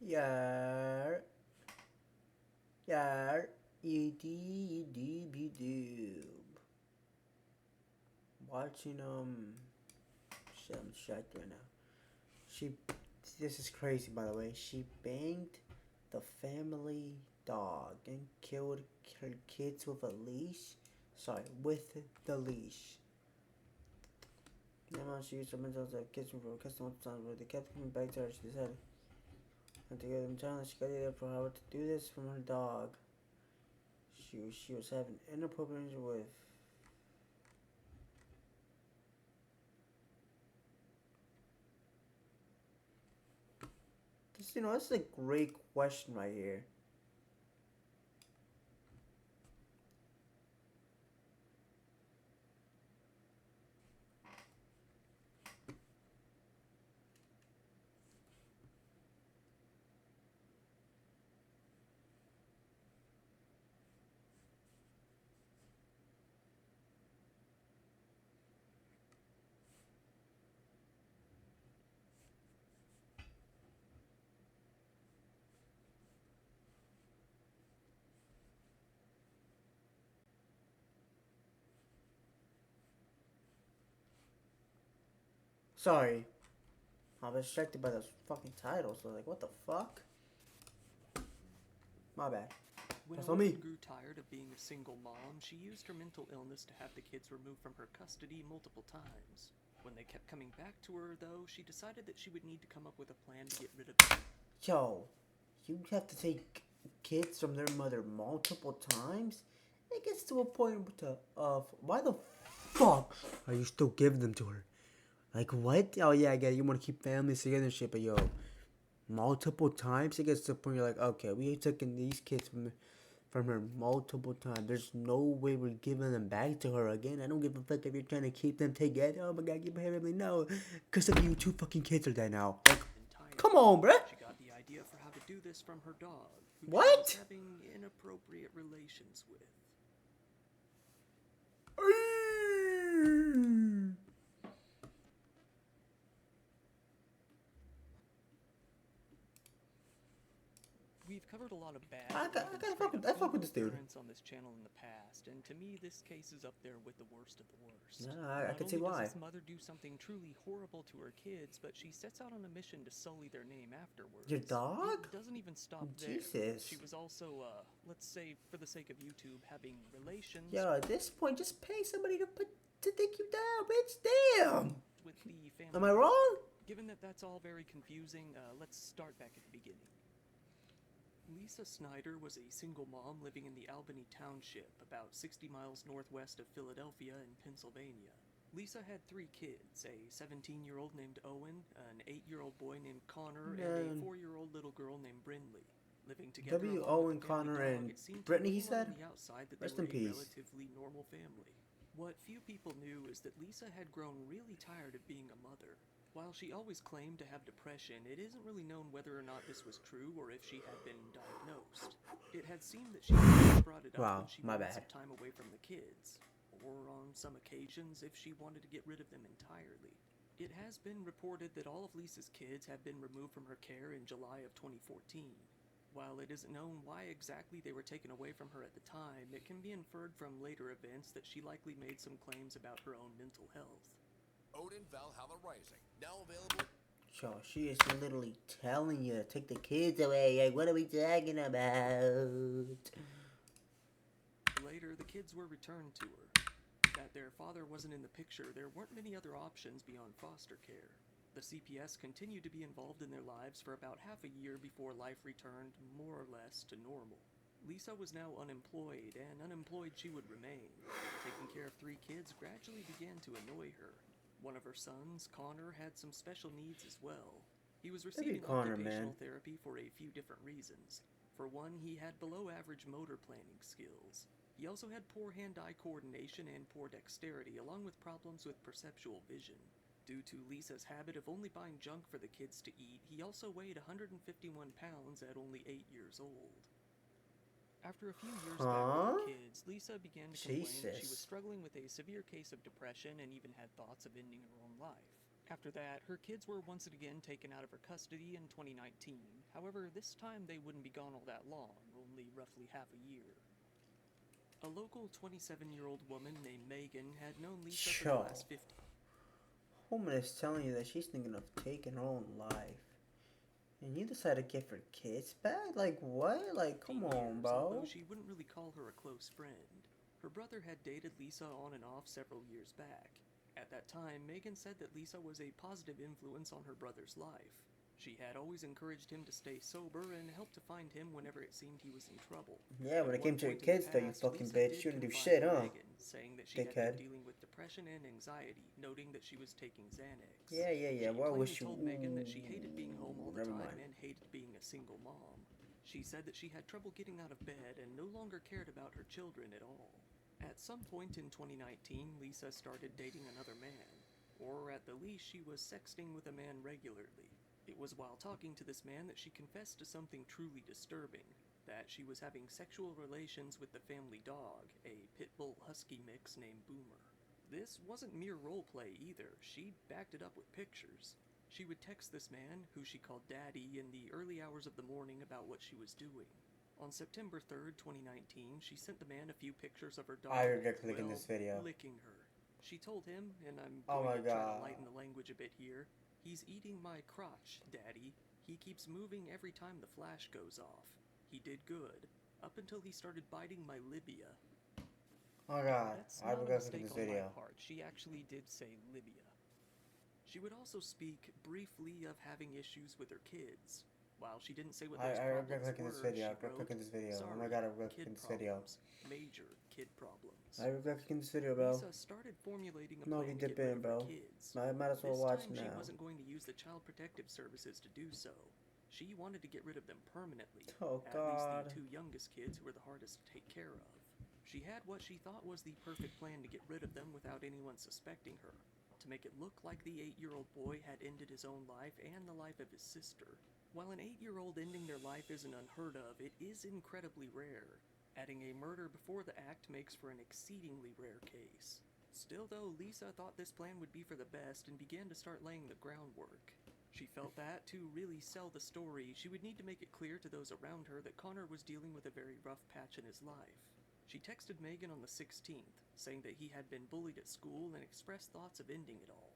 Yeah, yeah, you do. Watching shit, I'm distracted right now. She, this is crazy by the way. She banged the family dog and killed her kids with a leash. Sorry, with the leash. Now she used her mental as a kitchen for a custom time, but they kept coming back to her. She decided, and to give them challenge, she got the idea for how to do this from her dog. She was having inappropriate with. This is a great question right here. Sorry, I was distracted by those fucking titles. So like, what the fuck? My bad. When That's on me. Owen grew tired of being a single mom, she used her mental illness to have the kids removed from her custody multiple times. When they kept coming back to her, though, she decided that she would need to come up with a plan to get rid of them. Yo, you have to take kids from their mother multiple times? It gets to a point of why the fuck are you still giving them to her? Like what? Oh yeah, I get it. You want to keep families together and shit, but yo, multiple times it gets to the point you're like, okay, we taken these kids from her multiple times. There's no way we're giving them back to her again. I don't give a fuck if you're trying to keep them together. Oh my god, keep family. No, because of you, two fucking kids are dead now. Like, come Entirely. on, bruh. She got the idea for how to do this from her dog, who she was What? having inappropriate relations with. We've covered a lot of bad, I straight up I fuck with evil this dude. parents on this channel in the past, and to me, this case is up there with the worst of the worst. Nah, I Not can see only why. does this mother do something truly horrible to her kids, but she sets out on a mission to sully their name afterwards. Your dog? It doesn't even stop there. Jesus. She was also, let's say, for the sake of YouTube, having relations. Yo, at this point, just pay somebody to take you down, bitch. Damn. With the family. Am I wrong? Given that that's all very confusing, let's start back at the beginning. Lisa Snyder was a single mom living in the Albany Township, about 60 miles northwest of Philadelphia in Pennsylvania. Lisa had 3 kids, a 17-year-old named Owen, an 8-year-old boy named Connor, and a 4-year-old little girl named Brindley. Living together W. along Owen, with the family Connor, dog, and it seemed Brittany, to he everyone said? on the outside that Rest they in were a peace. relatively normal family. What few people knew is that Lisa had grown really tired of being a mother. While she always claimed to have depression, it isn't really known whether or not this was true or if she had been diagnosed. It had seemed that she brought it up when she wanted some time away from the kids, or on some occasions if she wanted to get rid of them entirely. It has been reported that all of Lisa's kids have been removed from her care in July of 2014. While it isn't known why exactly they were taken away from her at the time, it can be inferred from later events that she likely made some claims about her own mental health. Odin Valhalla Rising, now available. So she is literally telling you to take the kids away. Like, what are we talking about? Later, the kids were returned to her. That their father wasn't in the picture, there weren't many other options beyond foster care. The CPS continued to be involved in their lives for about half a year before life returned more or less to normal. Lisa was now unemployed, and unemployed she would remain. Taking care of 3 kids gradually began to annoy her. One of her sons, Connor, had some special needs as well. He was receiving occupational therapy for a few different reasons. For one, he had below-average motor planning skills. He also had poor hand-eye coordination and poor dexterity, along with problems with perceptual vision. Due to Lisa's habit of only buying junk for the kids to eat, he also weighed 151 pounds at only 8 years old. After a few years back with her kids, Lisa began to complain that she was struggling with a severe case of depression and even had thoughts of ending her own life. After that, her kids were once again taken out of her custody in 2019. However, this time they wouldn't be gone all that long, only roughly half a year. A local 27-year-old woman named Megan had known Lisa for the last 50. Woman is telling you that she's thinking of taking her own life. And you decide to give her kids back? Like what? Like come on, bro. Although she wouldn't really call her a close friend. Her brother had dated Lisa on and off several years back. At that time, Megan said that Lisa was a positive influence on her brother's life. She had always encouraged him to stay sober and helped to find him whenever it seemed he was in trouble. Yeah, when it came to your kids though, you fucking bitch. You didn't do shit, huh? Megan, saying that she had been dealing with depression and anxiety, noting that she was taking Xanax. Yeah. Well, I wish you... told Megan that she hated being home all the time and hated being a single mom. She said that she had trouble getting out of bed and no longer cared about her children at all. At some point in 2019, Lisa started dating another man. Or at the least, she was sexting with a man regularly. It was while talking to this man that she confessed to something truly disturbing, that she was having sexual relations with the family dog, a pit bull husky mix named Boomer. This wasn't mere roleplay either, she backed it up with pictures. She would text this man, who she called Daddy, in the early hours of the morning about what she was doing. On September 3rd, 2019, she sent the man a few pictures of her dog, this video. licking her. She told him, and I'm Oh going my to try God. to lighten the language a bit here, "He's eating my crotch, Daddy. He keeps moving every time the flash goes off. He did good, up until he started biting my labia." Oh my God, That's I not a regret looking mistake at this on video. my part. She actually did say labia. She would also speak briefly of having issues with her kids. While she didn't say what those I regret problems clicking were, this video. I she regret wrote, clicking this video. "Sorry, Oh my God, I regret kid clicking this video. problems. Major kid problems." I regret clicking this video, bro. Lisa started formulating a No, plan you to dip get rid in, of bro. her kids. I might as well This watch time she now. wasn't going to use the Child Protective Services to do so. She wanted to get rid of them permanently. Oh At God. least the two youngest kids who were the hardest to take care of. She had what she thought was the perfect plan to get rid of them without anyone suspecting her. To make it look like the 8-year-old boy had ended his own life and the life of his sister. While an 8-year-old ending their life isn't unheard of, it is incredibly rare. Adding a murder before the act makes for an exceedingly rare case. Still though, Lisa thought this plan would be for the best and began to start laying the groundwork. She felt that, to really sell the story, she would need to make it clear to those around her that Connor was dealing with a very rough patch in his life. She texted Megan on the 16th, saying that he had been bullied at school and expressed thoughts of ending it all.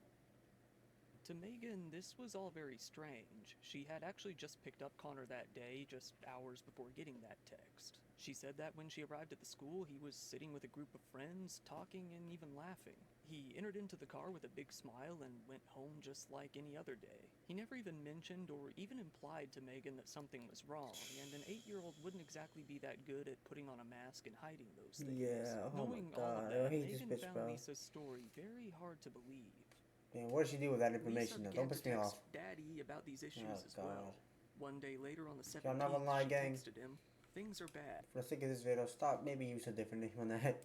To Megan, this was all very strange. She had actually just picked up Connor that day, just hours before getting that text. She said that when she arrived at the school, he was sitting with a group of friends, talking and even laughing. He entered into the car with a big smile and went home just like any other day. He never even mentioned or even implied to Megan that something was wrong, and an 8-year-old wouldn't exactly be that good at putting on a mask and hiding those things. Yeah, oh Knowing my all of God, that, I hate this Megan bitch, found bro. Lisa's story very hard to believe. Man, what did she do with that information though? Don't piss me off. Daddy about these issues Oh, as God. well. One day later on the 17th, I'm not gonna lie, she gang. texted him, "Things are bad. For the sake of this video, stop. Maybe use a different name on that.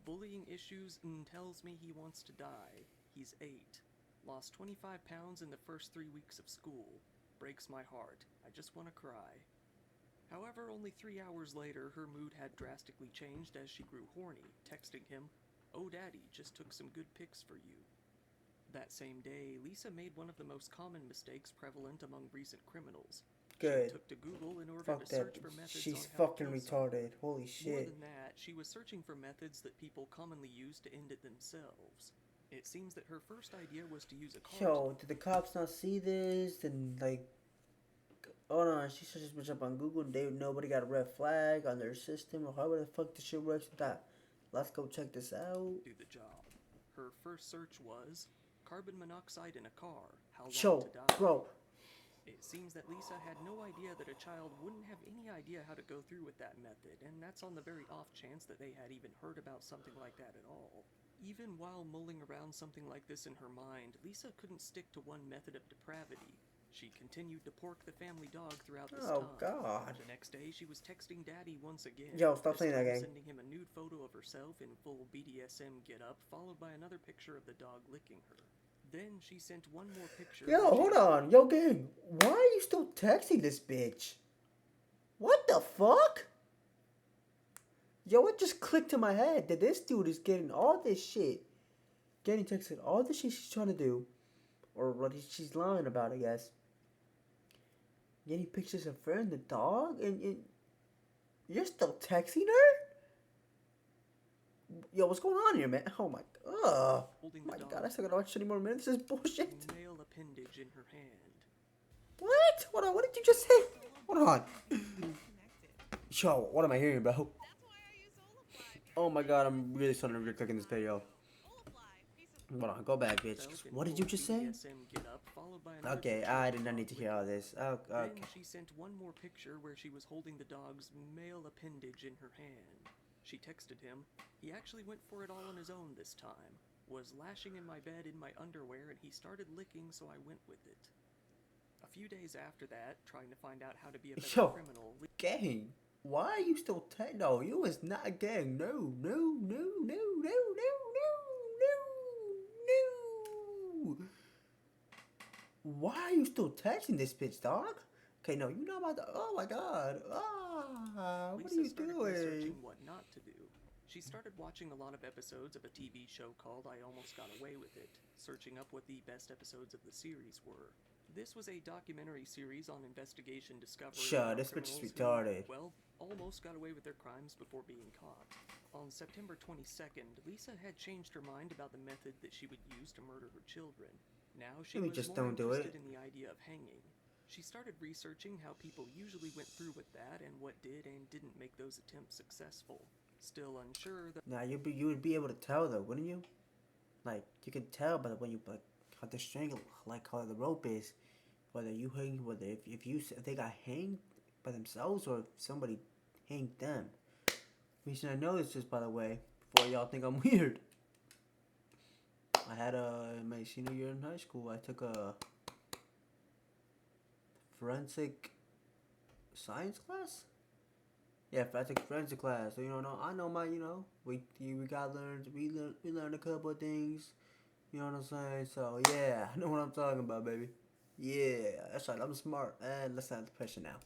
Bullying issues and tells me he wants to die. He's 8. Lost 25 pounds in the first 3 weeks of school. Breaks my heart. I just want to cry." However, only 3 hours later, her mood had drastically changed as she grew horny, texting him, "Oh Daddy, just took some good pics for you." That same day, Lisa made one of the most common mistakes prevalent among recent criminals. Good. She took to Google in order Fuck to that. search for methods She's on how to fucking kill someone. retarded. Holy More shit. than that, she was searching for methods that people commonly use to end it themselves. It seems that her first idea was to use a car. Yo, did the cops not see this? And like, oh no, she searched this bitch up on Google and nobody got a red flag on their system. Or how the fuck this shit works with that? Let's go check this out. Do the job. Her first search was carbon monoxide in a car. How long Yo, to die? bro. It seems that Lisa had no idea that a child wouldn't have any idea how to go through with that method, and that's on the very off chance that they had even heard about something like that at all. Even while mulling around something like this in her mind, Lisa couldn't stick to one method of depravity. She continued to pork the family dog throughout this Oh, time. God. The next day, she was texting Daddy once again. Yo, stop this saying that, time gang. Sending him a nude photo of herself in full BDSM getup, followed by another picture of the dog licking her. Then she sent one more picture. Yo, hold on. Yo, gang. Why are you still texting this bitch? What the fuck? Yo, it just clicked to my head that this dude is getting all this shit. Getting texted all the shit she's trying to do. or what she's lying about, I guess. Getting pictures of her and the dog, and you're still texting her? Yo, what's going on here, man? Oh my, holding the my dog's God, I still gotta watch 20 more minutes. This is bullshit. male appendage in her hand. What? Hold on, what did you just say? Hold on. Yo, what am I hearing, bro? Oh my God, I'm really starting to regret clicking this video. Hold on, go back, bitch. Felt in What did you full just say? BDSM get-up, followed by another Okay, picture I of did the not dog need to hear licking. all this. Oh, Then okay. she sent one more picture where she was holding the dog's male appendage in her hand. She texted him. He actually went for it all on his own this time. Was lashing in my bed in my underwear and he started licking, so I went with it. A few days after that, trying to find out how to be a better Yo, criminal, gang. Why are you still no, you is not a gang. No, no, no, no, no, no, no, no, no. Why are you still touching this bitch, dog? Okay, no, you know about the. Oh my God. What are Lisa you started doing? researching what not to do. She started watching a lot of episodes of a TV show called I Almost Got Away with It, searching up what the best episodes of the series were. This was a documentary series on investigation discovery Sure, about this bitch is criminals retarded. who, well, almost got away with their crimes before being caught. On September 22nd, Lisa had changed her mind about the method that she would use to murder her children. Now she Maybe was just more don't do interested it. in the idea of hanging. She started researching how people usually went through with that and what did and didn't make those attempts successful. Still unsure that Nah, you would be able to tell though, wouldn't you? Like you can tell by the when you like how the string, like how the rope is, whether you hang, whether if they got hanged by themselves or if somebody hanged them. Reason I know this is, by the way, before y'all think I'm weird. I had in my senior year in high school, I took a forensic science class. Yeah, forensic class. So I know my, we got learned, we learned a couple of things. You know what I'm saying? So yeah, I know what I'm talking about, baby. Yeah, that's right. I'm smart. And let's not the pressure now.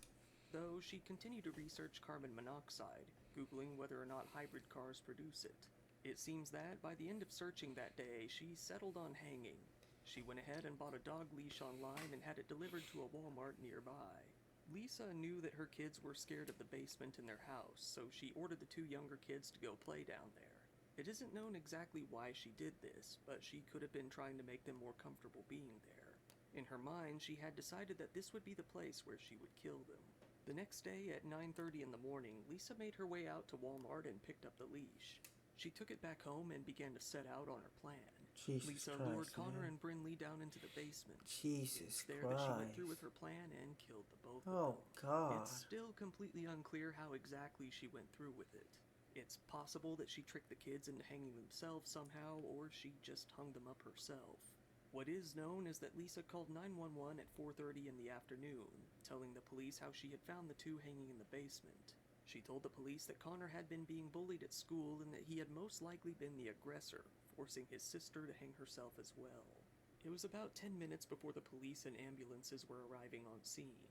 though she continued to research carbon monoxide, Googling whether or not hybrid cars produce it. It seems that by the end of searching that day, she settled on hanging. She went ahead and bought a dog leash online and had it delivered to a Walmart nearby. Lisa knew that her kids were scared of the basement in their house, so she ordered the two younger kids to go play down there. It isn't known exactly why she did this, but she could have been trying to make them more comfortable being there. In her mind, she had decided that this would be the place where she would kill them. The next day at 9:30 in the morning, Lisa made her way out to Walmart and picked up the leash. She took it back home and began to set out on her plan. Jesus Lisa Christ, lured Connor man. and Brinley down into the basement. Jesus It's there Christ. that she went through with her plan and killed the both of Oh them. God. It's still completely unclear how exactly she went through with it. It's possible that she tricked the kids into hanging themselves somehow, or she just hung them up herself. What is known is that Lisa called 911 at 4:30 in the afternoon, telling the police how she had found the two hanging in the basement. She told the police that Connor had been being bullied at school and that he had most likely been the aggressor, forcing his sister to hang herself as well. It was about 10 minutes before the police and ambulances were arriving on scene.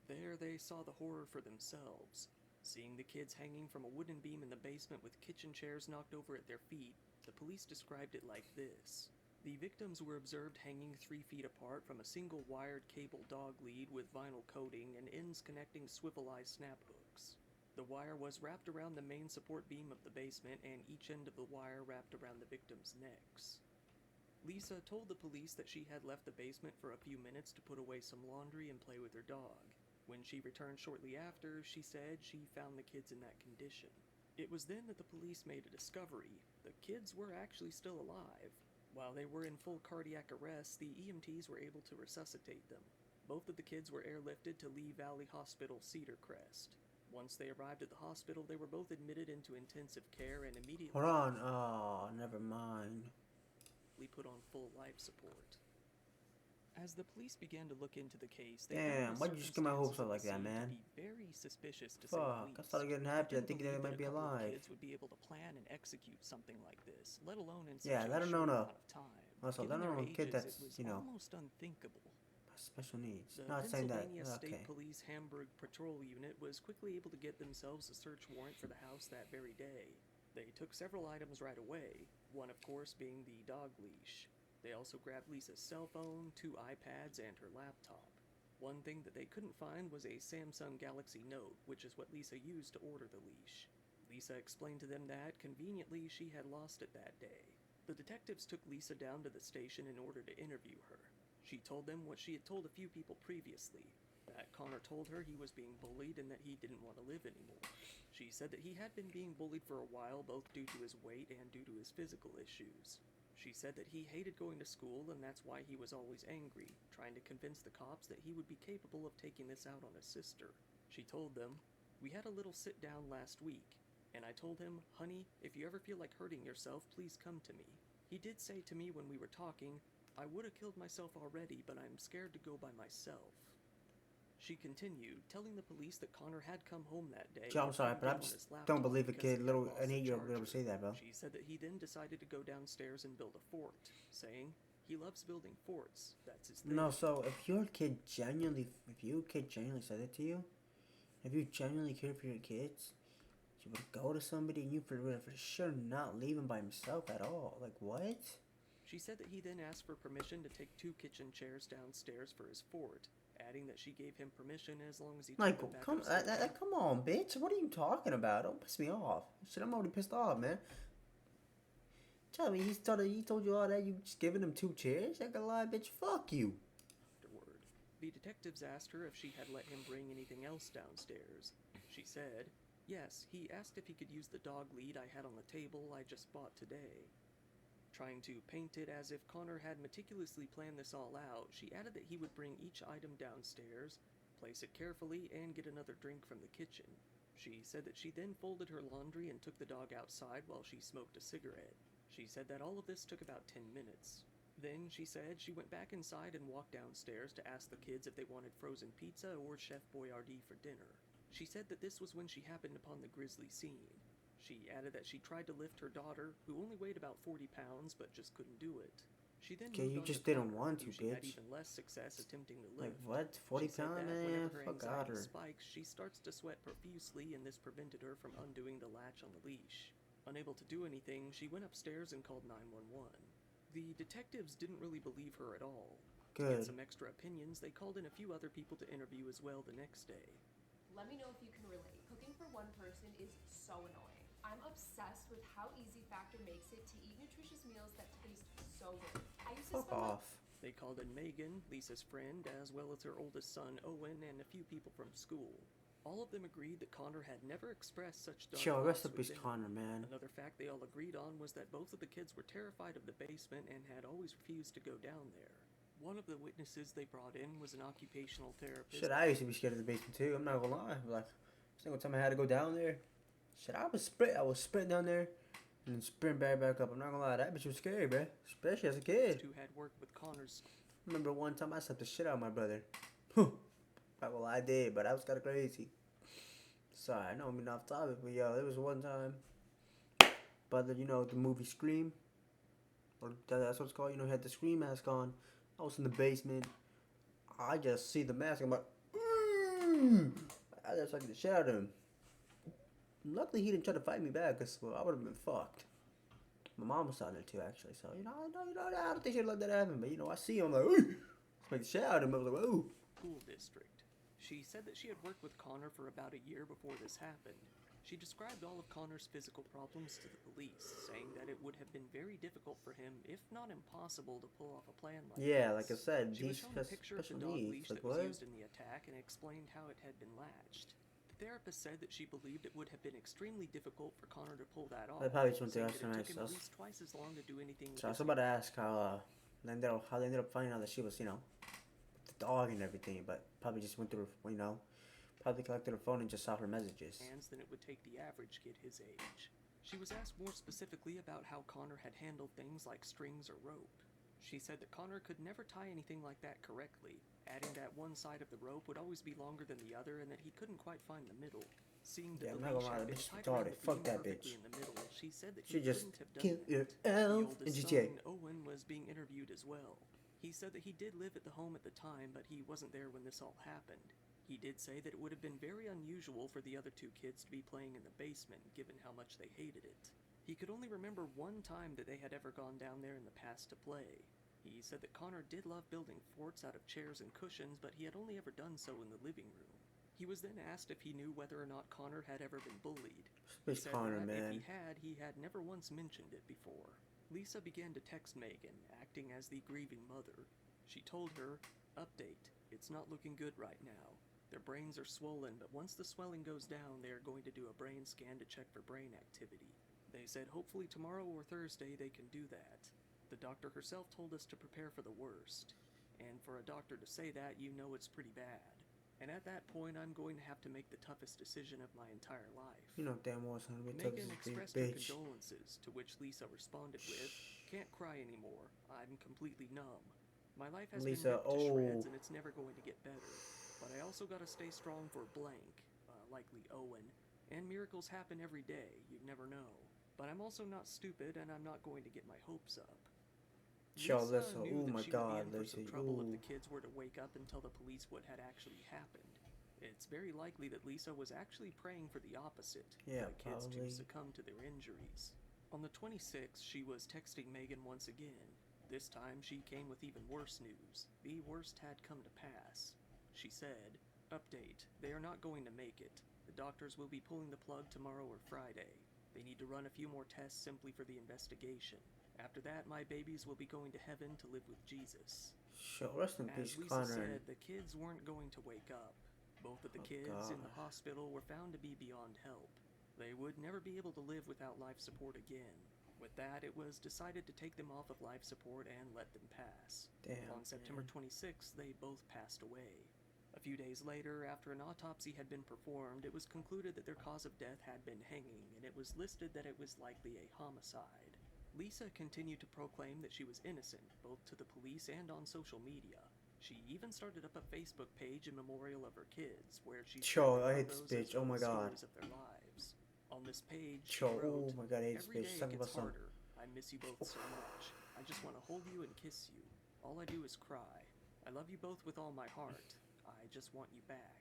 There they saw the horror for themselves. Seeing the kids hanging from a wooden beam in the basement with kitchen chairs knocked over at their feet, the police described it like this. The victims were observed hanging 3 feet apart from a single wired cable dog lead with vinyl coating and ends connecting swivel-eye snap hooks. The wire was wrapped around the main support beam of the basement and each end of the wire wrapped around the victims' necks. Lisa told the police that she had left the basement for a few minutes to put away some laundry and play with her dog. When she returned shortly after, she said she found the kids in that condition. It was then that the police made a discovery. The kids were actually still alive. While they were in full cardiac arrest, the EMTs were able to resuscitate them. Both of the kids were airlifted to Lee Valley Hospital, Cedar Crest. Once they arrived at the hospital, they were both admitted into intensive care and immediately Hold on. Oh, never mind. put on full life support. As the police began to look into the case, they Damn, found why'd you just get my hopes up like that, circumstances man? to be very suspicious, to say the Fuck, least. I started getting happy. I Didn't think they believe might that be a couple of alive. kids would be able to plan and execute something like this, let alone in such Yeah, a let 'em short know, amount of time. Also, Given let 'em their know a kid ages, that's, it was you know, almost unthinkable. special needs. The Not saying that. Pennsylvania Okay. State Police Hamburg Patrol Unit was quickly able to get themselves a search warrant for the house that very day. They took several items right away, one of course being the dog leash. They also grabbed Lisa's cell phone, 2 iPads, and her laptop. One thing that they couldn't find was a Samsung Galaxy Note, which is what Lisa used to order the leash. Lisa explained to them that, conveniently, she had lost it that day. The detectives took Lisa down to the station in order to interview her. She told them what she had told a few people previously, that Connor told her he was being bullied and that he didn't want to live anymore. She said that he had been being bullied for a while, both due to his weight and due to his physical issues. She said that he hated going to school and that's why he was always angry, trying to convince the cops that he would be capable of taking this out on his sister. She told them, "We had a little sit down last week, and I told him, 'Honey, if you ever feel like hurting yourself, please come to me.' He did say to me when we were talking, 'I would have killed myself already, but I'm scared to go by myself.'" She continued, telling the police that Connor had come home that day. Joe, I'm sorry, but I just don't believe a kid, little, an 8-year-old would ever say that, bro. She said that he then decided to go downstairs and build a fort, saying, "He loves building forts. That's his thing." No, so if your kid genuinely said it to you, if you genuinely care for your kids, you would go to somebody and you for sure not leave him by himself at all. Like, what? She said that he then asked for permission to take 2 kitchen chairs downstairs for his fort, adding that she gave him permission as long as he took them back upstairs. Come on, bitch. What are you talking about? Don't piss me off. Shit, I'm already pissed off, man. Tell me, he told you all that, you just giving him 2 chairs? I gonna lie, bitch, fuck you. Afterward, the detectives asked her if she had let him bring anything else downstairs. She said, "Yes, he asked if he could use the dog lead I had on the table I just bought today." Trying to paint it as if Connor had meticulously planned this all out, she added that he would bring each item downstairs, place it carefully, and get another drink from the kitchen. She said that she then folded her laundry and took the dog outside while she smoked a cigarette. She said that all of this took about 10 minutes. Then, she said, she went back inside and walked downstairs to ask the kids if they wanted frozen pizza or Chef Boyardee for dinner. She said that this was when she happened upon the grisly scene. She added that she tried to lift her daughter, who only weighed about 40 pounds, but just couldn't do it. She then Okay, you just didn't want to, she had bitch. even less success attempting to Like, lift. what? 40 She said pounds, that man? whenever her Fuck out anxiety her. spikes, she starts to sweat profusely, and this prevented her from undoing the latch on the leash. Unable to do anything, she went upstairs and called 911. The detectives didn't really believe her at all. To Good. get some extra opinions, they called in a few other people to interview as well the next day. Let me know if you can relate. Cooking for one person is so annoying. I'm obsessed with how easy Factor makes it to eat nutritious meals that taste so good. I used to Fuck spend off. They called in Megan, Lisa's friend, as well as her oldest son Owen, and a few people from school. All of them agreed that Connor had never expressed such dark Yo, rest thoughts up his within him. Connor, man. Another fact they all agreed on was that both of the kids were terrified of the basement and had always refused to go down there. One of the witnesses they brought in was an occupational therapist. Shit, I used to be scared of the basement too. I'm not gonna lie. Like, single time I had to go down there, shit, I was sprinting down there and then sprint back up. I'm not gonna lie, that bitch was scary, bruh. Especially as a kid. Who had worked with Connor's. Remember one time I slapped the shit out of my brother. Not gonna lie, I did, but that was kind of crazy. Sorry, I know I'm getting off topic, but yo, there was one time, brother, you know the movie Scream, or that's what it's called. You know, he had the Scream mask on. I was in the basement. I just see the mask. I'm like, I just like the shit out of him. Luckily, he didn't try to fight me back, cause well, I would have been fucked. My mom was down there too, actually. So you know, I don't think she'd let that happen. But you know, I see him like, let's make the shit out of him. I was like, ooh. School district. She said that she had worked with Connor for about a year before this happened. She described all of Connor's physical problems to the police, saying that it would have been very difficult for him, if not impossible, to pull off a plan like Yeah, this. like I said, She was these shown a picture of the special dog needs. leash Like that was what? used in the attack and explained how it had been latched. The therapist said that she believed it would have been extremely difficult for Connor to pull that off. I probably just went saying to that ask it her. took him at least twice as long to do anything with So I was his about to ask how they ended up finding out that she was, you know, with the dog and everything, but probably just went through, you know, probably collected her phone and just saw her messages. hands than it would take the average kid his age. She was asked more specifically about how Connor had handled things like strings or rope. She said that Connor could never tie anything like that correctly, adding that one side of the rope would always be longer than the other and that he couldn't quite find the middle. Seeing that Yeah, I'm the not leash gonna lie, had that been bitch tied around retarded. the Fuck beam that perfectly bitch. in the middle, she said that She he just couldn't have done killed that. your The elf in oldest GTA. son, Owen, was being interviewed as well. He said that he did live at the home at the time, but he wasn't there when this all happened. He did say that it would have been very unusual for the other 2 kids to be playing in the basement, given how much they hated it. He could only remember one time that they had ever gone down there in the past to play. He said that Connor did love building forts out of chairs and cushions, but he had only ever done so in the living room. He was then asked if he knew whether or not Connor had ever been bullied. He Space said Connor, that man. if he had never once mentioned it before. Lisa began to text Megan, acting as the grieving mother. She told her, "Update, it's not looking good right now. Their brains are swollen, but once the swelling goes down, they are going to do a brain scan to check for brain activity. They said hopefully tomorrow or Thursday they can do that. The doctor herself told us to prepare for the worst. And for a doctor to say that, you know it's pretty bad. And at that point, I'm going to have to make the toughest decision of my entire life." You know damn well it's gonna be Megan tough expressed her bitch. condolences, to which Lisa responded with, "Can't cry anymore. I'm completely numb. My life has been Lisa, ripped to shreds and it's never going to get better. But I also gotta stay strong for blank, likely Owen. And miracles happen every day, you'd never know. But I'm also not stupid and I'm not going to get my hopes up." Lisa, knew oh that my she would be god, in for Lisa, some trouble if ooh. the kids were to wake up and tell the police what had actually happened. It's very likely that Lisa was actually praying for the opposite, Yeah, for the kids probably. to succumb to their injuries. On the 26th, she was texting Megan once again. This time, she came with even worse news. The worst had come to pass. She said, "Update, they are not going to make it. The doctors will be pulling the plug tomorrow or Friday. They need to run a few more tests simply for the investigation. After that, my babies will be going to heaven to live with Jesus." Sure, rest in As peace, Lisa Connor. said, the kids weren't going to wake up. Both of the kids in the God. hospital were found to be beyond help. They would never be able to live without life support again. With that, it was decided to take them off of life support and let them pass. Damn, On September man. 26th, they both passed away. A few days later, after an autopsy had been performed, it was concluded that their cause of death had been hanging, and it was listed that it was likely a homicide. Lisa continued to proclaim that she was innocent, both to the police and on social media. She even started up a Facebook page in memorial of her kids, where she Sure, shared I their hate this photos as bitch, oh well my as god. stories of their lives. On this page, she Sure, wrote, oh my god, I hate this "Every bitch. day Son it of a gets son. harder. I miss you both so much. I just want to hold you and kiss you. All I do is cry. I love you both with all my heart. I just want you back."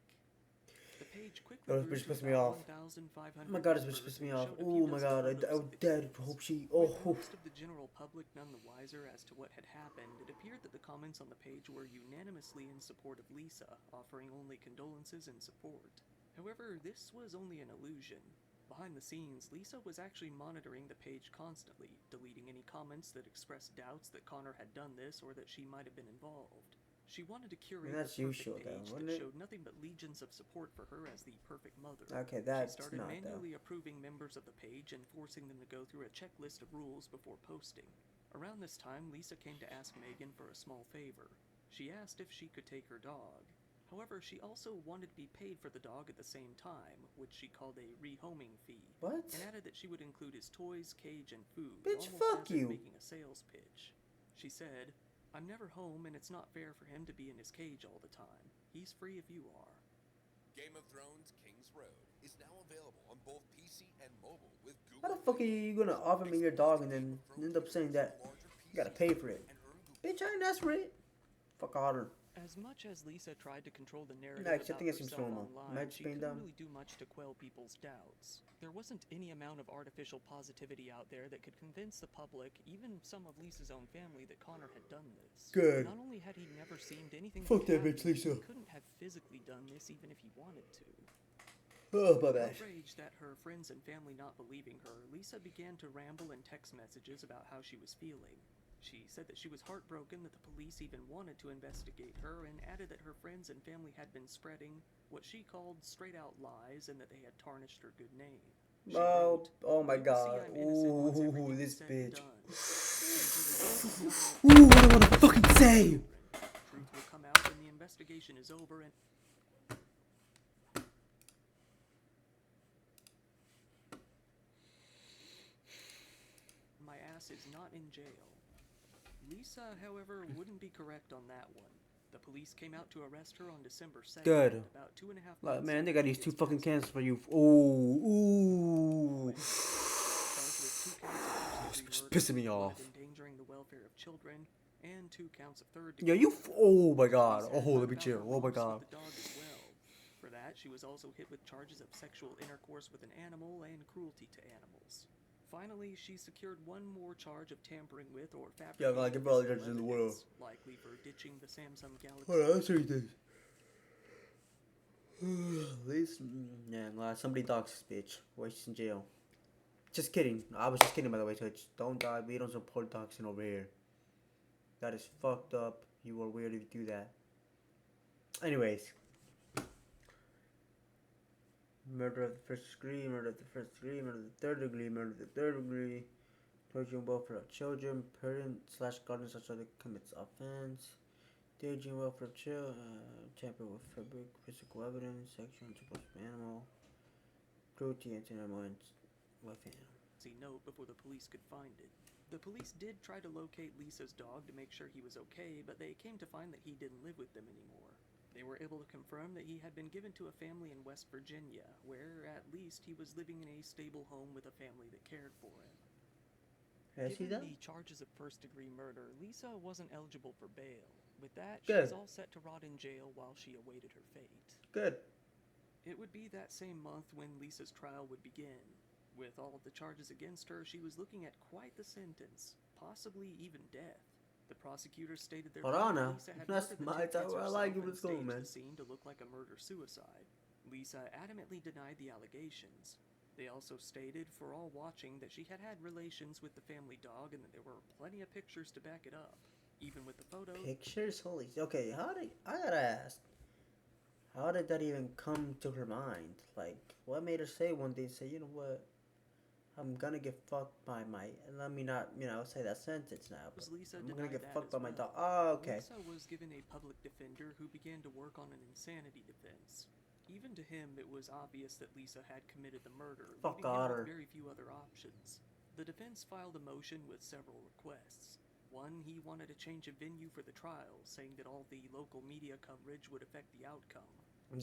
The page quickly Oh, grew this bitch to pissed me about off. 1,500 Oh my god, this bitch whispers pissed me and off. showed a Oh few my dozen god, I photos of the dead. kids. Hope she. With Oh, most of the general public none the wiser as to what had happened, it appeared that the comments on the page were unanimously in support of Lisa, offering only condolences and support. However, this was only an illusion. Behind the scenes, Lisa was actually monitoring the page constantly, deleting any comments that expressed doubts that Connor had done this or that she might have been involved. She wanted to curate that's the perfect usual though, page wouldn't that it? showed nothing but legions of support for her as the perfect mother. Okay, She that's started not though. manually approving members of the page and forcing them to go through a checklist of rules before posting. Around this time, Lisa came to ask Megan for a small favor. She asked if she could take her dog. However, she also wanted to be paid for the dog at the same time, which she called a rehoming fee, What? and added that she would include his toys, cage, and food, Bitch, almost fuck as if you. making a sales pitch. She said, "I'm never home, and it's not fair for him to be in his cage all the time. He's free if you are." Game of Thrones King's Road is now available on both PC and mobile with Google. How the fuck are you gonna offer me your dog and then end up saying that you gotta pay for it? Bitch, I ain't asked for it. Fuck harder. As much as Lisa tried to control the narrative Next, I about think that seems herself normal. online, Match she being couldn't dumb. really do much to quell people's doubts. There wasn't any amount of artificial positivity out there that could convince the public, even some of Lisa's own family, that Connor had done this. Good. Not only had he never seemed anything Fuck like that happy, bitch, Lisa. he couldn't have physically done this even if he wanted to. Oh, my bad. Outraged at her friends and family not believing her, Lisa began to ramble in text messages about how she was feeling. She said that she was heartbroken that the police even wanted to investigate her, and added that her friends and family had been spreading what she called straight-out lies and that they had tarnished her good name. She wrote, Oh my "You will see god. I'm innocent once Ooh, everything this is said and bitch. done. Ooh, what do I wanna fucking say? Truth will come out when the investigation is over and..." "My ass is not in jail." Lisa, however, wouldn't be correct on that one. The police came out to arrest her on December 2nd, Good. about 2.5 Like, months man, they after got these the two kids fucking passed cancers for away. you. Ooh. Charged with 2 counts of first-degree It's murder, pissing me one off. of endangering the welfare of children, and 2 counts of third Yo, degree you. murder. Oh my god. Police had Oh, lied let me about chill. her Oh my wrongs god. with the dog as well. For that, she was also hit with charges of sexual intercourse with an animal and cruelty to animals. Finally, she secured one more charge of tampering with or Yeah, fabricating like all the physical judges in the world. evidence, likely for ditching the Samsung Galaxy. Hold on, let's read this. At least, yeah, glad somebody dogs this bitch. Why she's in jail? Just kidding. I was just kidding, by the way, Touch. Don't die. We don't support doxing over here. That is fucked up. You are weird if you do that. Anyways. Murder of the first degree, murder of the first degree, murder of the third degree, murder of the third degree. Torturing welfare of children, parent/guardian such other commits offense. Damaging welfare of children, tamper with fabric, physical evidence, sexual intercourse with animal, cruelty and animal with animal. Note before the police could find it. The police did try to locate Lisa's dog to make sure he was okay, but they came to find that he didn't live with them anymore. They were able to confirm that he had been given to a family in West Virginia, where at least he was living in a stable home with a family that cared for him. Given the charges of first-degree murder, Lisa wasn't eligible for bail. With that, she was all set to rot in jail while she awaited her fate. Good. It would be that same month when Lisa's trial would begin. With all of the charges against her, she was looking at quite the sentence, possibly even death. The prosecutors stated their Lisa had murdered the two kids herself and staged the scene to look like a murder-suicide. Lisa adamantly denied the allegations. They also stated for all watching that she had had relations with the family dog and that there were plenty of pictures to back it up. Even with the photo... Pictures? Holy... Okay, I gotta ask. How did that even come to her mind? Like, what made her say one day, say, you know what? I'm gonna get fucked by my... Let me not, say that sentence now. I'm gonna get fucked by my dog. Oh, okay. Lisa was given a public defender who began to work on an insanity defense. Even to him, it was obvious that Lisa had committed the murder, leaving him with very few other options. The defense filed a motion with several requests. One, he wanted a change of venue for the trial, saying that all the local media coverage would affect the outcome.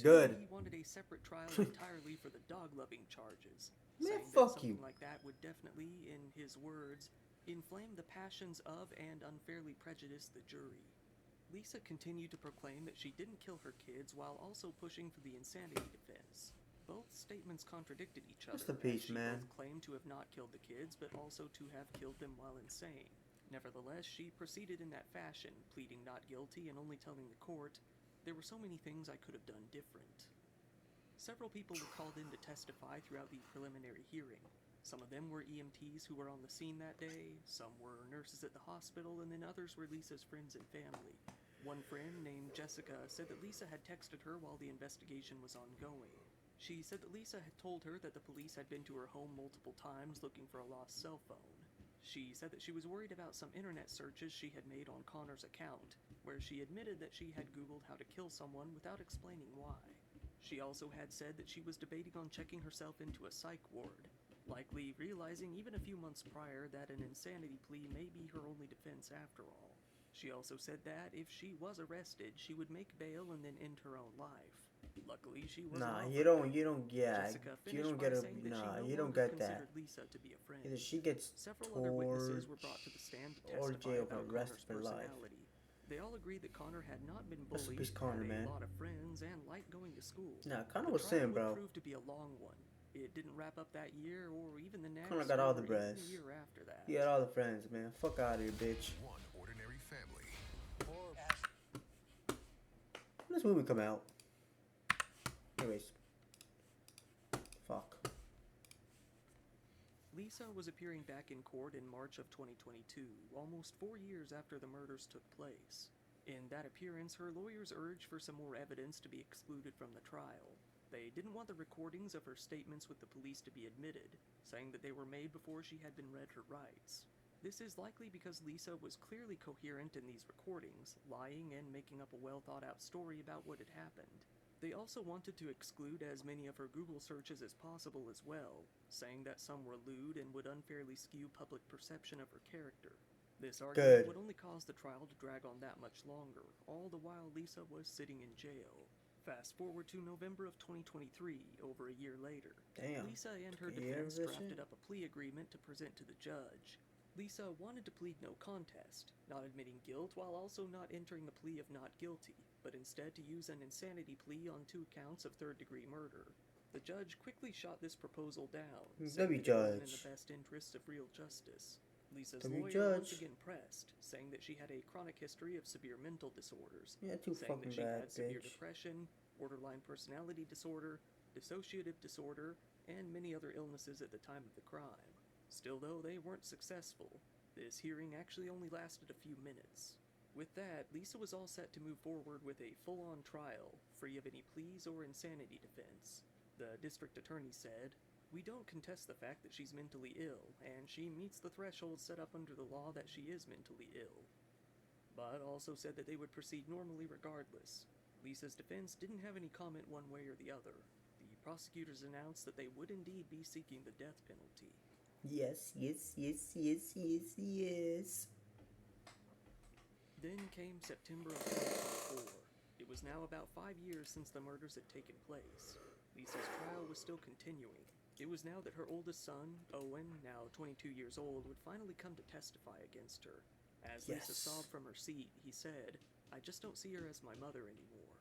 Good. Two, he wanted a separate trial entirely for the dog-loving charges. Man, saying fuck that something like that would definitely, in his words, inflame the passions of and unfairly prejudice the jury. Lisa continued to proclaim that she didn't kill her kids while also pushing for the insanity defense. Both statements contradicted each other. Just a piece, she man. both claimed to have not killed the kids, but also to have killed them while insane. Nevertheless, she proceeded in that fashion, pleading not guilty and only telling the court, "There were so many things I could have done different." Several people were called in to testify throughout the preliminary hearing. Some of them were EMTs who were on the scene that day, some were nurses at the hospital, and then others were Lisa's friends and family. One friend named Jessica said that Lisa had texted her while the investigation was ongoing. She said that Lisa had told her that the police had been to her home multiple times looking for a lost cell phone. She said that she was worried about some internet searches she had made on Connor's account, where she admitted that she had Googled how to kill someone without explaining why. She also had said that she was debating on checking herself into a psych ward, likely realizing even a few months prior that an insanity plea may be her only defense after all. She also said that if she was arrested, she would make bail and then end her own life. Luckily, she was you don't get that. Lisa to be a friend. Either she gets Several other witnesses were brought to the stand to testify about Connor's personality. They all agreed that Connor had not been bullied, had a lot of friends, and liked going to school. Nah, Connor was saying, bro. It proved to be a long one. It didn't wrap up that year or even the next. Connor got all the or even breasts. the year after that. He got all the friends, man. Fuck out of here, bitch. One ordinary family. When does this movie come out? Anyways. Fuck. Lisa was appearing back in court in March of 2022, almost 4 years after the murders took place. In that appearance, her lawyers urged for some more evidence to be excluded from the trial. They didn't want the recordings of her statements with the police to be admitted, saying that they were made before she had been read her rights. This is likely because Lisa was clearly coherent in these recordings, lying and making up a well-thought-out story about what had happened. They also wanted to exclude as many of her Google searches as possible as well, saying that some were lewd and would unfairly skew public perception of her character. This argument would only cause the trial to drag on that much longer, all the while Lisa was sitting in jail. Fast forward to November of 2023, over a year later. Damn. Lisa and her defense drafted up a plea agreement to present to the judge. Lisa wanted to plead no contest, not admitting guilt while also not entering the plea of not guilty, but instead to use an insanity plea on 2 counts of third-degree murder. The judge quickly shot this proposal down, W saying that it wasn't in judge. the best interests of real justice. Lisa's W lawyer once judge. again pressed, saying that she had a chronic history of severe mental disorders, Yeah, too saying fucking that she bad, had severe bitch. depression, borderline personality disorder, dissociative disorder, and many other illnesses at the time of the crime. Still, though, they weren't successful. This hearing actually only lasted a few minutes. With that, Lisa was all set to move forward with a full-on trial, free of any pleas or insanity defense. The district attorney said, "We don't contest the fact that she's mentally ill, and she meets the threshold set up under the law that she is mentally ill," but also said that they would proceed normally regardless. Lisa's defense didn't have any comment one way or the other. The prosecutors announced that they would indeed be seeking the death penalty. Yes, yes, yes, yes, yes, yes. Then came September of 2024. It was now about 5 years since the murders had taken place. Lisa's trial was still continuing. It was now that her oldest son, Owen, now 22 years old, would finally come to testify against her. As Lisa Yes. sobbed from her seat, he said, "I just don't see her as my mother anymore."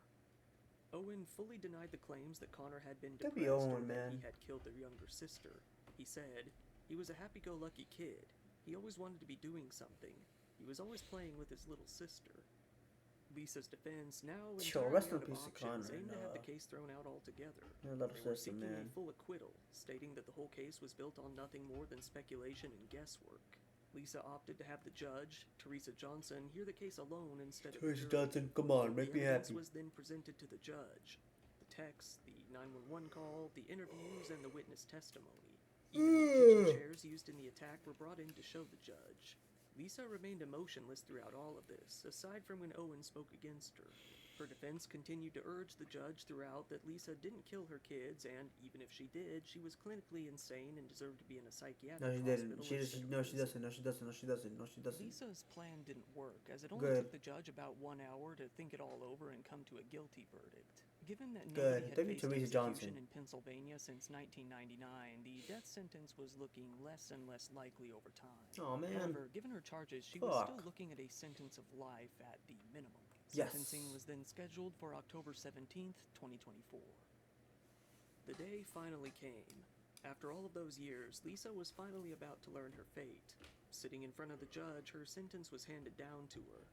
Owen fully denied the claims that Connor had been That'd be depressed or Owen, that he man. had killed their younger sister. He said, "He was a happy-go-lucky kid. He always wanted to be doing something. He was always playing with his little sister." Lisa's defense, now entirely rest in out of peace to options, Connor, aimed to have the and, case thrown out altogether. your little They were sister, seeking a man. full acquittal, stating that the whole case was built on nothing more than speculation and guesswork. Lisa opted to have the judge, Teresa Johnson, hear the case alone instead of the Teresa jury. Johnson, come on, make The me evidence happy. was then presented to the judge. The text, the 911 call, the interviews, and the witness testimony. Even the kitchen chairs used in the attack were brought in to show the judge. Lisa remained emotionless throughout all of this, aside from when Owen spoke against her. Her defense continued to urge the judge throughout that Lisa didn't kill her kids, and even if she did, she was clinically insane and deserved to be in a psychiatric No, she hospital didn't. She instead of no, she prison. doesn't. No, she doesn't. No, she doesn't. No, she doesn't. Lisa's plan didn't work, as it only Good. took the judge about 1 hour to think it all over and come to a guilty verdict. Given that Good. nobody had Thank you, faced Teresa execution Johnson. in Pennsylvania since 1999, the death sentence was looking less and less likely over time. Oh man. However, given her charges, she was still Fuck. looking at a sentence of life at the minimum. Yes. Sentencing was then scheduled for October 17th, 2024. The day finally came. After all of those years, Lisa was finally about to learn her fate. Sitting in front of the judge, her sentence was handed down to her.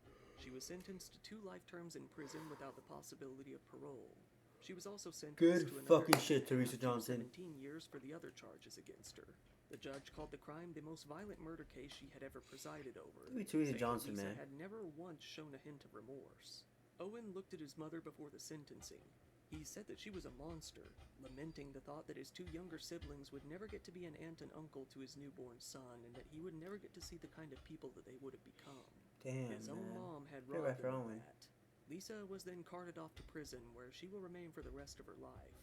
She was sentenced to 2 life terms in prison without the possibility of parole. She was also sentenced Good to another fucking shit, Teresa up to Johnson. 17 years for the other charges against her. The judge called the crime the most violent murder case she had ever presided over. Give me Teresa saying Johnson, Lisa man. had never once shown a hint of remorse. Owen looked at his mother before the sentencing. He said that she was a monster, lamenting the thought that his 2 younger siblings would never get to be an aunt and uncle to his newborn son, and that he would never get to see the kind of people that they would have become. Damn, His own man. mom had Feel bad robbed for him of Owen. that. Lisa was then carted off to prison, where she will remain for the rest of her life.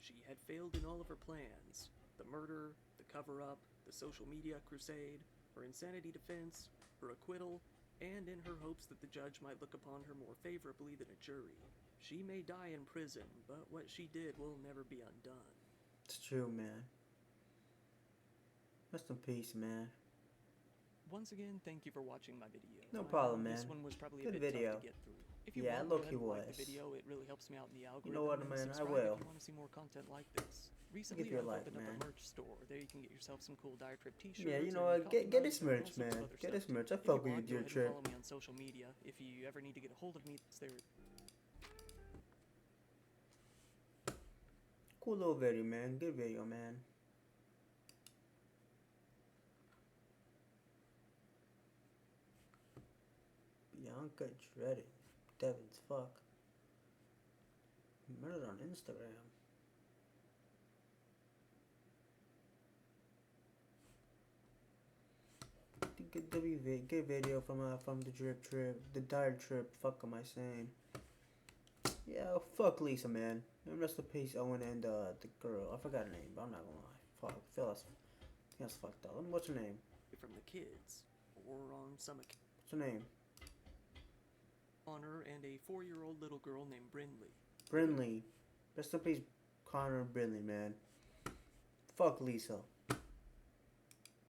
She had failed in all of her plans: the murder, the cover-up, the social media crusade, her insanity defense, her acquittal, and in her hopes that the judge might look upon her more favorably than a jury. She may die in prison, but what she did will never be undone. It's true, man. Rest in peace, man. Once again, thank you for watching my video. No I problem, know This man. one was probably Good a bit video. tough to get through. If you Yeah, want, look, go ahead he and like was. the video. It really helps me out in the algorithm. You know what, and man? I subscribe will. if you want to see more content like this. Recently, your I've like, opened up man. a merch store. There you can get yourself some cool Dire Trip t-shirts. Yeah, you know and what? coffee Get mugs this and all merch, sorts of man. other Get stuff this too. merch. I If you fuck with you, want, go Dear ahead and Trip. follow me on social media. If you ever need to get a hold of me, it's there. Cool little video, man. Good video, man. Bianca dreaded. Devin's fuck. Murdered on Instagram. Good video from the drip trip, the dire trip. Fuck am I saying? Yeah, fuck Lisa, man. And rest in peace, Owen and the girl. I forgot her name, but I'm not gonna lie. Fuck, that's fucked up. What's her name? From the kids, or on some What's her name? Connor and a 4-year-old little girl named Brindley. Brinley. Rest in peace, Connor and Brinley, man. Fuck Lisa.